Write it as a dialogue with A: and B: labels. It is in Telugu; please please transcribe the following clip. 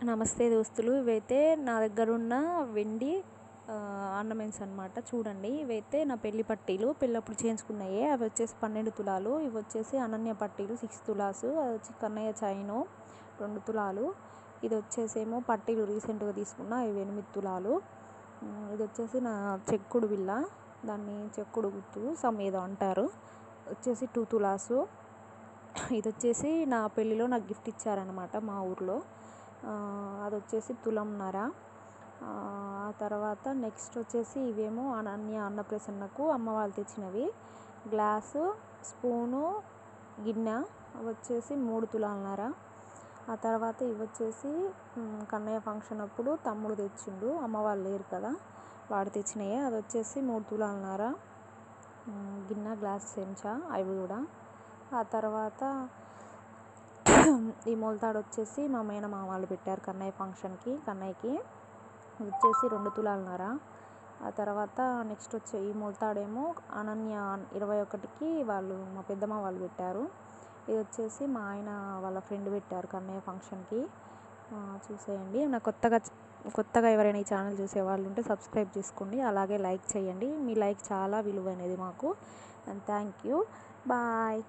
A: నమస్తే దోస్తులు, ఇవైతే నా దగ్గర ఉన్న వెండి ఆర్నమెంట్స్ అనమాట. చూడండి, ఇవైతే నా పెళ్లి పట్టీలు, పెళ్ళప్పుడు చేయించుకున్నాయి. అవి వచ్చేసి 12 తులాలు. ఇవి వచ్చేసి అనన్య పట్టీలు 6 తులాసు. అది వచ్చి కన్నయ్య చైను 2 తులాలు. ఇది వచ్చేసేమో పట్టీలు రీసెంట్గా తీసుకున్న, ఇవి 8 తులాలు. ఇది వచ్చేసి నా చెక్కుడు బిల్ల, దాన్ని చెక్కుడు గుర్తు సమ్ ఏదో అంటారు, వచ్చేసి 2 తులాసు. ఇది వచ్చేసి నా పెళ్ళిలో నాకు గిఫ్ట్ ఇచ్చారనమాట మా ఊర్లో. అది వచ్చేసి తులంన్నర. ఆ తర్వాత నెక్స్ట్ వచ్చేసి ఇవేమో అన్నప్రసన్నకు అమ్మ వాళ్ళు తెచ్చినవి. గ్లాసు, స్పూను, గిన్నె అవి వచ్చేసి 3 తులాలన్నర. ఆ తర్వాత ఇవి వచ్చేసి కన్నయ్య ఫంక్షన్ అప్పుడు తమ్ముడు తెచ్చిండు, అమ్మ వాళ్ళు లేరు కదా, వాడు తెచ్చినాయి. అది వచ్చేసి 3 తులాలన్నర. గిన్నె, గ్లాస్, చెంచా అవి కూడా. ఆ తర్వాత ఈ మొలతాడు వచ్చేసి మా మేనమామ వాళ్ళు పెట్టారు కన్నయ్య ఫంక్షన్కి, కన్నయ్యకి. వచ్చేసి 2 తులాలన్నర. ఆ తర్వాత నెక్స్ట్ వచ్చే ఈ మొలతాడేమో అనన్య 21కి వాళ్ళు మా పెద్దమ్మ వాళ్ళు పెట్టారు. ఇది వచ్చేసి మా ఆయన వాళ్ళ ఫ్రెండ్ పెట్టారు కన్నయ్య ఫంక్షన్కి. చూసేయండి. నా కొత్తగా ఎవరైనా ఈ ఛానల్ చూసే వాళ్ళు ఉంటే సబ్స్క్రైబ్ చేసుకోండి, అలాగే లైక్ చేయండి. మీ లైక్ చాలా విలువైనది మాకు. And thank you. బాయ్.